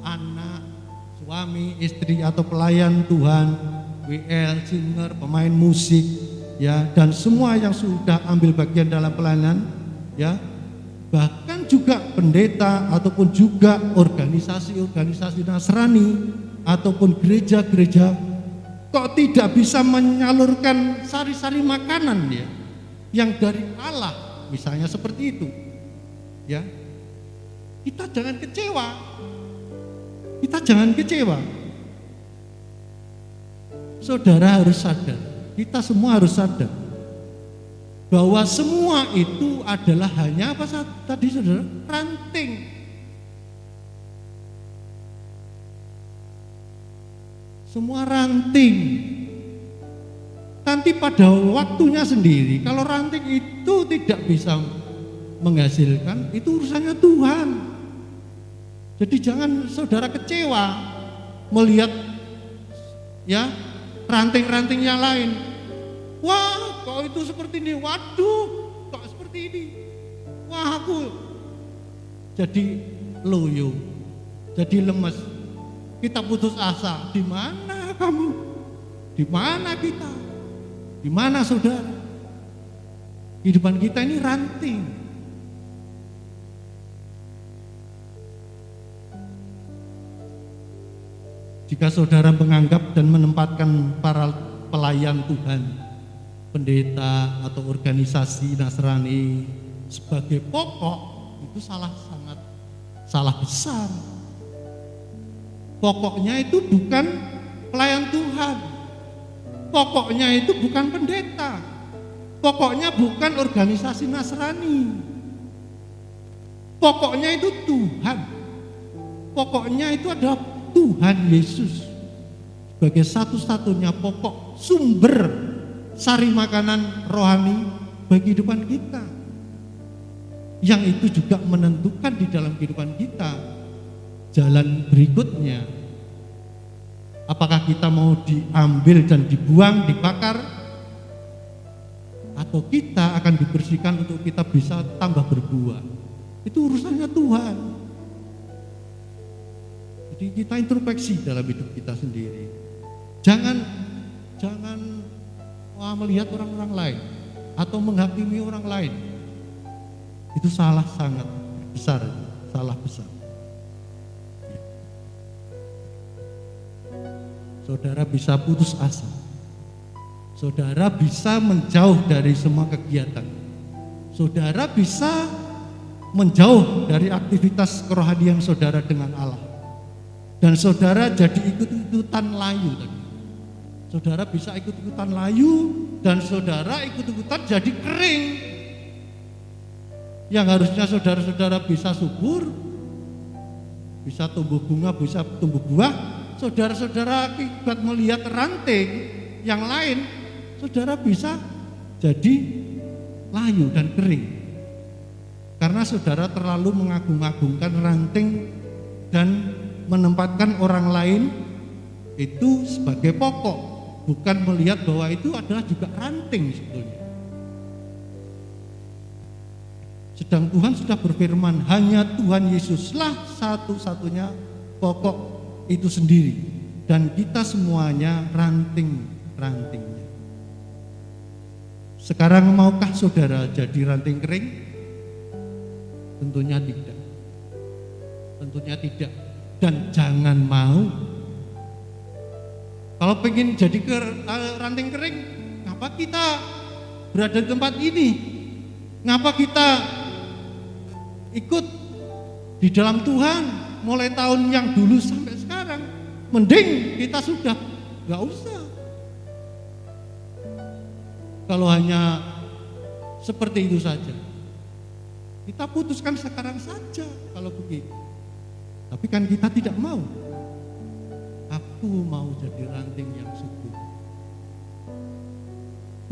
anak, suami, istri atau pelayan Tuhan, WL, singer, pemain musik, ya, dan semua yang sudah ambil bagian dalam pelayanan, ya, bahkan juga pendeta ataupun juga organisasi-organisasi Nasrani ataupun gereja-gereja kok tidak bisa menyalurkan sari-sari makanan ya yang dari Allah, misalnya seperti itu, ya, kita jangan kecewa. Kita jangan kecewa. Saudara harus sadar, kita semua harus sadar bahwa semua itu adalah hanya apa tadi saudara? Ranting. Semua ranting. Nanti pada waktunya sendiri, kalau ranting itu tidak bisa menghasilkan, itu urusannya Tuhan. Jadi jangan saudara kecewa melihat ya ranting-ranting yang lain. Wah, kok itu seperti ini? Waduh, kok seperti ini? Wah, aku jadi loyo. jadi lemes, kita putus asa. Di mana kamu? Di mana kita? Di mana saudara? Kehidupan kita ini ranting. Jika saudara menganggap dan menempatkan para pelayan Tuhan, pendeta atau organisasi Nasrani sebagai pokok, itu salah besar. Pokoknya itu bukan pelayan Tuhan. Pokoknya itu bukan pendeta. Pokoknya bukan organisasi Nasrani. Pokoknya itu Tuhan. Pokoknya itu adalah Tuhan Yesus sebagai satu-satunya pokok sumber sari makanan rohani bagi kehidupan kita. Yang itu juga menentukan di dalam kehidupan kita jalan berikutnya. Apakah kita mau diambil dan dibuang, dibakar, atau kita akan dibersihkan untuk kita bisa tambah berbuah. Itu urusannya Tuhan. Jadi kita introspeksi dalam hidup kita sendiri. Jangan melihat orang-orang lain atau menghakimi orang lain. Itu salah sangat besar, salah besar. Saudara bisa putus asa. Saudara bisa menjauh dari semua kegiatan. Saudara bisa menjauh dari aktivitas kerohanian saudara dengan Allah. Dan saudara jadi ikut-ikutan layu tadi. Saudara bisa ikut-ikutan layu dan saudara ikut-ikutan jadi kering. Yang harusnya saudara-saudara bisa subur, bisa tumbuh bunga, bisa tumbuh buah, saudara-saudara akibat melihat ranting yang lain, saudara bisa jadi layu dan kering. Karena saudara terlalu mengagung-agungkan ranting dan menempatkan orang lain itu sebagai pokok, bukan melihat bahwa itu adalah juga ranting sebetulnya. Sedang Tuhan sudah berfirman, hanya Tuhan Yesuslah satu-satunya pokok itu sendiri, dan kita semuanya ranting-rantingnya. Sekarang maukah saudara jadi ranting kering? Tentunya tidak. Tentunya tidak. Dan jangan mau. Kalau pengen jadi ranting kering, ngapa kita berada di tempat ini? Ngapa kita ikut di dalam Tuhan mulai tahun yang dulu sampai sekarang? Mending kita sudah gak usah. Kalau hanya seperti itu saja, kita putuskan sekarang saja kalau begitu. Tapi kan kita tidak mau. Aku mau jadi ranting yang subur.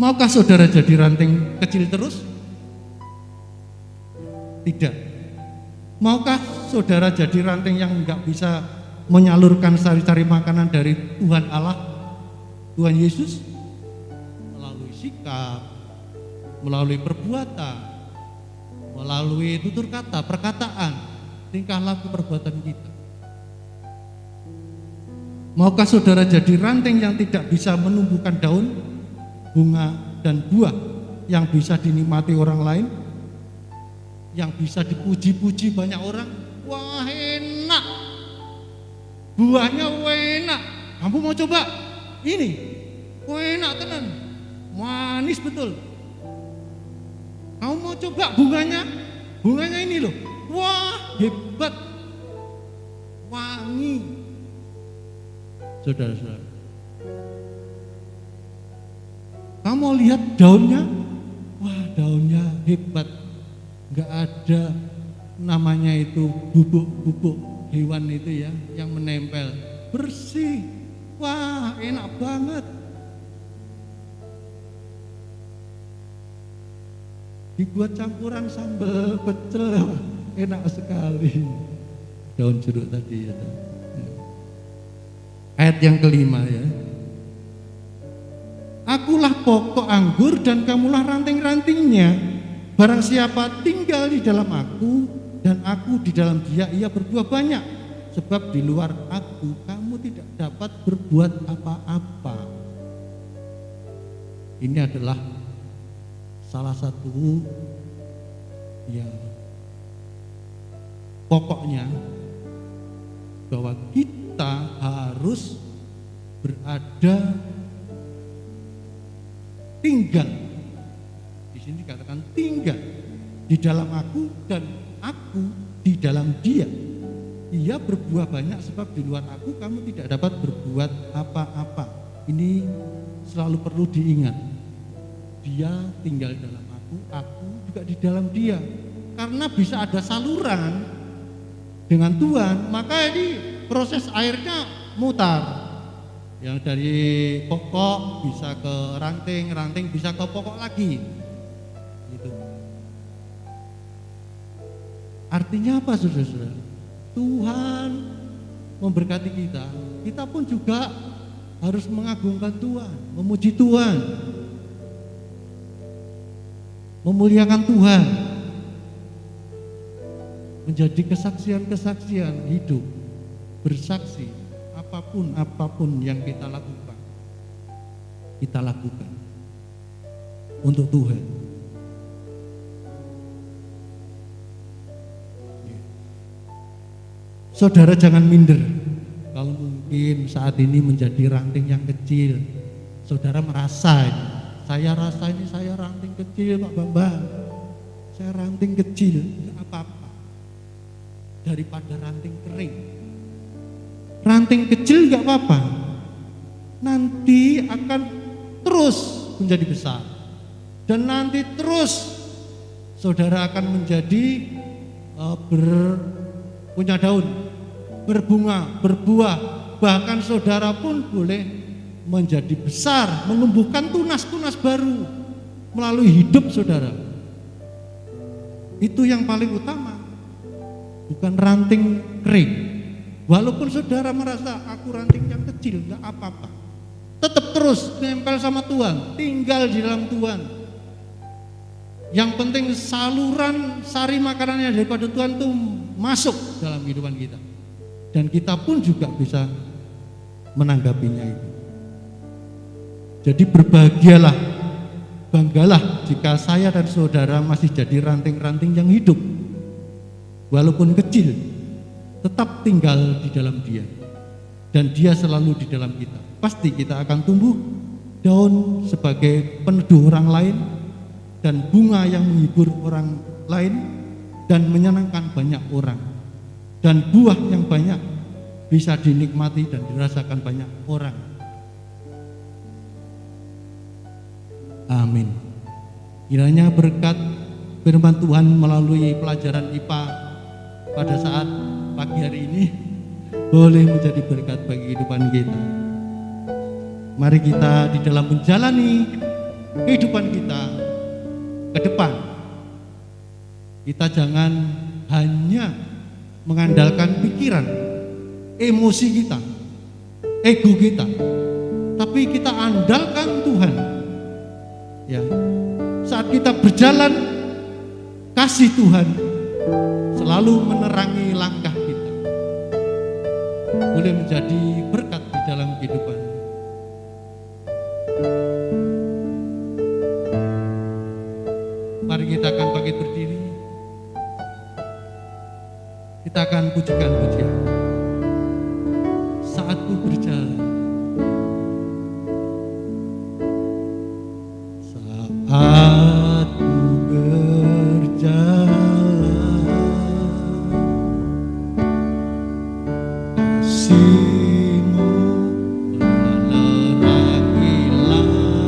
Maukah saudara jadi ranting kecil terus? Tidak. Maukah saudara jadi ranting yang enggak bisa menyalurkan sari-sari makanan dari Tuhan Allah, Tuhan Yesus? Melalui sikap, melalui perbuatan, melalui tutur kata, perkataan, tingkah laku perbuatan kita. Maukah saudara jadi ranting yang tidak bisa menumbuhkan daun, bunga, dan buah yang bisa dinikmati orang lain, yang bisa dipuji-puji banyak orang? Wah, enak, buahnya enak. Kamu mau coba ini? Wah, enak tenan, manis betul. Kamu mau coba bunganya? Bunganya ini loh, wah hebat, wangi. Saudara-saudara, kamu mau lihat daunnya? Wah, daunnya hebat. Enggak ada namanya itu bubuk-bubuk hewan itu ya yang menempel, bersih. Wah, enak banget. Dibuat campuran sambal pecel, enak sekali. Daun jeruk tadi ya. Ayat yang kelima ya. Akulah pokok anggur dan kamulah ranting-rantingnya. Barang siapa tinggal di dalam aku dan aku di dalam dia, ia berbuah banyak. sebab di luar aku kamu tidak dapat berbuat apa-apa. Ini adalah salah satu ya pokoknya bahwa kita harus berada tinggal. Di sini dikatakan tinggal di dalam aku dan aku di dalam dia. Ia berbuah banyak sebab di luar aku kamu tidak dapat berbuat apa-apa. Ini selalu perlu diingat. Dia tinggal dalam aku juga di dalam dia. Karena bisa ada saluran dengan Tuhan, maka ini proses airnya mutar. Yang dari pokok bisa ke ranting, ranting bisa ke pokok lagi. Gitu. Artinya apa, saudara-saudara? Tuhan memberkati kita. Kita pun juga harus mengagungkan Tuhan, memuji Tuhan, memuliakan Tuhan, menjadi kesaksian-kesaksian hidup, bersaksi apapun yang kita lakukan untuk Tuhan. Saudara jangan minder. Kalau mungkin saat ini menjadi ranting yang kecil, saudara merasa ini, saya ranting kecil Pak Bambang, saya ranting kecil, tidak apa-apa daripada ranting kering. Ranting kecil nggak apa-apa, nanti akan terus menjadi besar, dan nanti terus saudara akan menjadi punya daun, berbunga, berbuah, bahkan saudara pun boleh menjadi besar, menumbuhkan tunas-tunas baru melalui hidup saudara. Itu yang paling utama, bukan ranting kering. Walaupun saudara merasa aku ranting yang kecil, enggak apa-apa. Tetap terus nempel sama Tuhan, tinggal di dalam Tuhan. Yang penting saluran sari makanannya daripada Tuhan itu masuk dalam kehidupan kita. Dan kita pun juga bisa menanggapinya itu. Jadi berbahagialah, banggalah jika saya dan saudara masih jadi ranting-ranting yang hidup. Walaupun kecil, tetap tinggal di dalam Dia, dan Dia selalu di dalam kita. Pasti kita akan tumbuh daun sebagai peneduh orang lain, dan bunga yang menghibur orang lain dan menyenangkan banyak orang, dan buah yang banyak bisa dinikmati dan dirasakan banyak orang. Amin. Kiranya berkat firman Tuhan melalui pelajaran IPA pada saat pagi hari ini boleh menjadi berkat bagi kehidupan kita. Mari kita di dalam menjalani kehidupan kita ke depan, kita jangan hanya mengandalkan pikiran, emosi kita, ego kita, tapi kita andalkan Tuhan. Ya, saat kita berjalan, kasih Tuhan selalu menerangi langkah kita, boleh menjadi berkat di dalam kehidupan. Mari kita akan bangkit berdiri, kita akan pujikan pujian. Saat ku berjalan, saat ku berjalan, kasih-Mu menerangi langkahku.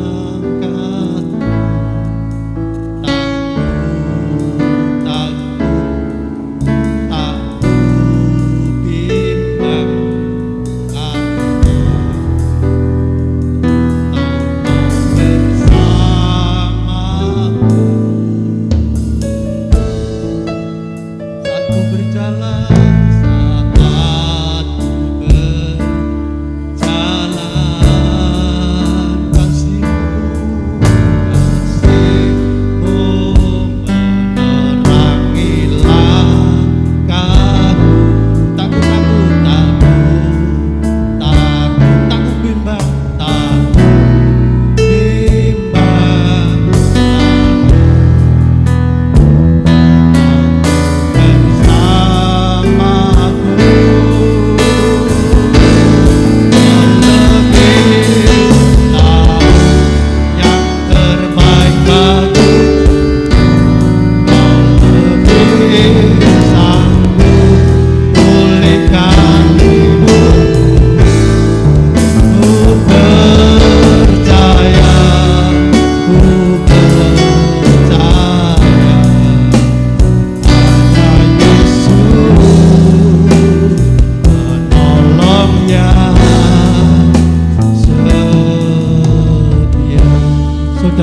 Saat ku berjalan, saat ku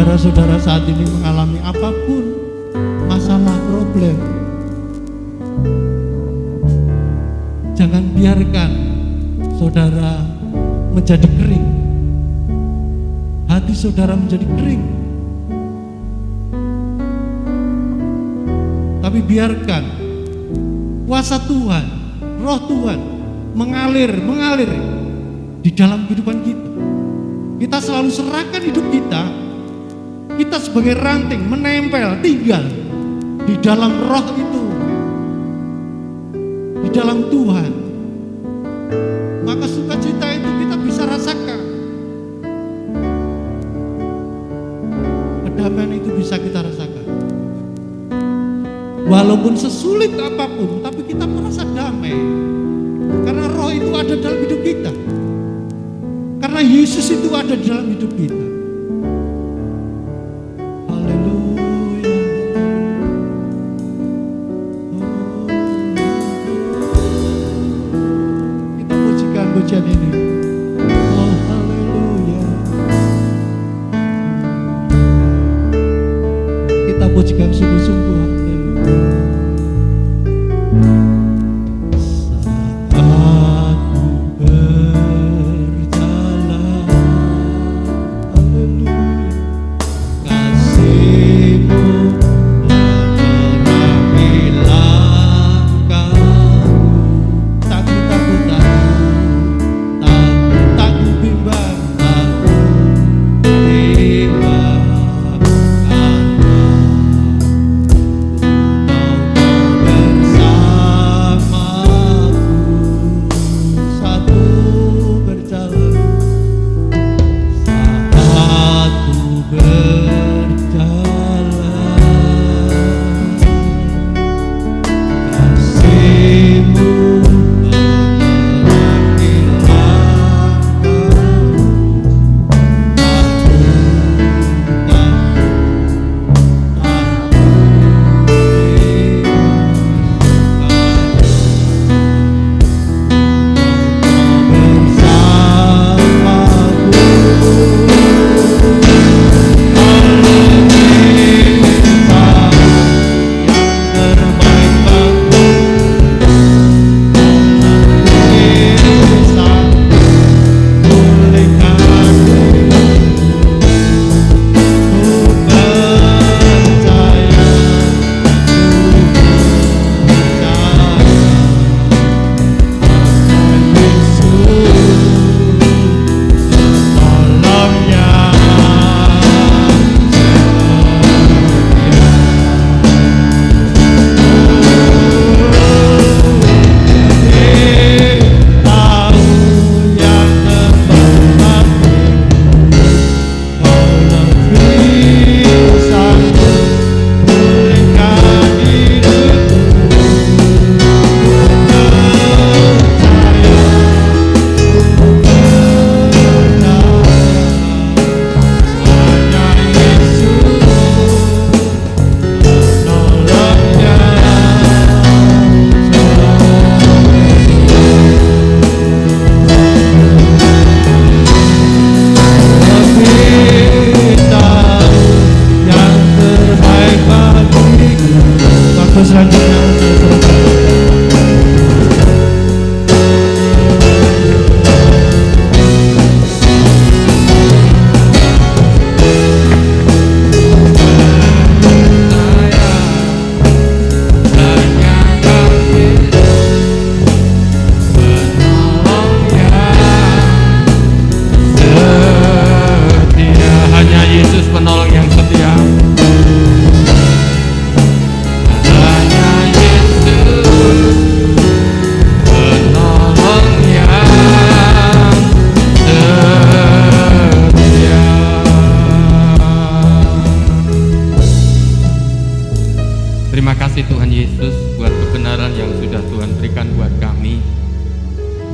saudara-saudara saat ini mengalami apapun masalah, problem, jangan biarkan saudara menjadi kering, hati saudara menjadi kering, tapi biarkan kuasa Tuhan, roh Tuhan mengalir di dalam kehidupan kita. Kita selalu serahkan hidup kita sebagai ranting menempel, tinggal di dalam roh itu, di dalam Tuhan. Maka sukacita itu kita bisa rasakan, kedamaian itu bisa kita rasakan. Walaupun sesulit apapun, tapi kita merasa damai, karena roh itu ada dalam hidup kita, karena Yesus itu ada di dalam hidup kita. Haleluya. Kita pujikan pujian ini. Oh haleluya. Kita pujikan sungguh-sungguh.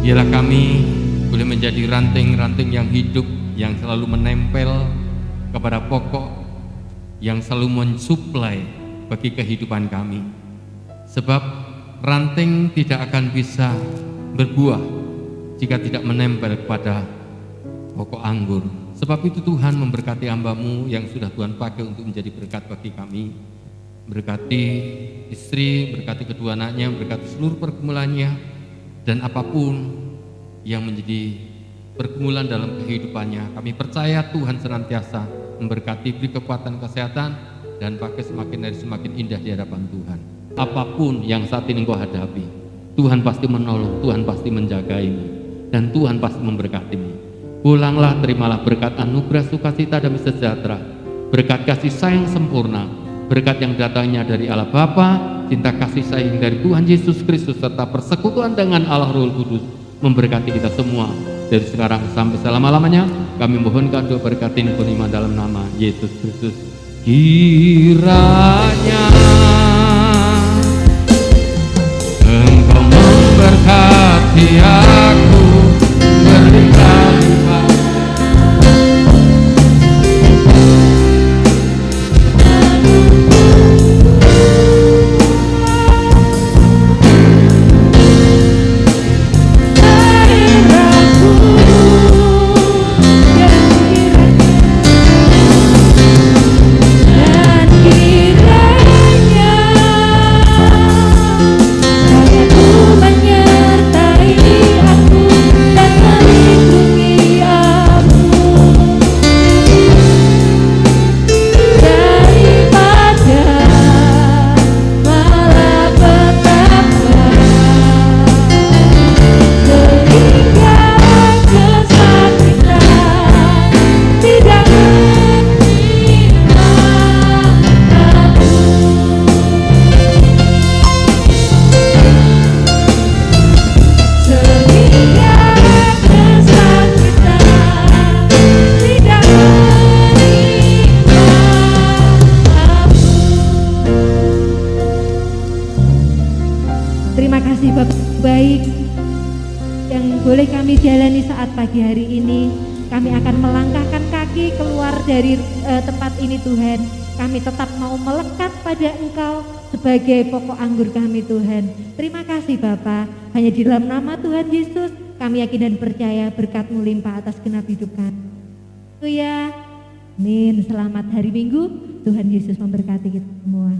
Biarlah kami boleh menjadi ranting-ranting yang hidup, yang selalu menempel kepada pokok, yang selalu mensuplai bagi kehidupan kami. Sebab ranting tidak akan bisa berbuah jika tidak menempel kepada pokok anggur. Sebab itu Tuhan memberkati hamba-Mu yang sudah Tuhan pakai untuk menjadi berkat bagi kami. Berkati istri, berkati kedua anaknya, berkati seluruh pergumulannya, dan apapun yang menjadi pergumulan dalam kehidupannya. Kami percaya Tuhan senantiasa memberkati, beri kekuatan kesehatan, dan pakai semakin hari semakin indah di hadapan Tuhan. Apapun yang saat ini engkau hadapi, Tuhan pasti menolong, Tuhan pasti menjagaimu, dan Tuhan pasti memberkatimu. Pulanglah, terimalah berkat anugerah sukacita dan sejahtera, berkat kasih sayang sempurna, berkat yang datangnya dari Allah Bapa, cinta kasih sayang dari Tuhan Yesus Kristus, serta persekutuan dengan Allah Roh Kudus memberkati kita semua dari sekarang sampai selama-lamanya. Kami mohonkan doa berkat ini pun iman dalam nama Yesus Kristus. Kiranya Engkau memberkati aku berlimpah-limpah, boleh kami jalani saat pagi hari ini. Kami akan melangkahkan kaki keluar dari tempat ini Tuhan. Kami tetap mau melekat pada Engkau sebagai pokok anggur kami Tuhan. Terima kasih Bapa. Hanya di dalam nama Tuhan Yesus kami yakin dan percaya berkat-Mu limpah atas genap hidup kami. Haleluya. Amin. Selamat hari Minggu. Tuhan Yesus memberkati kita semua.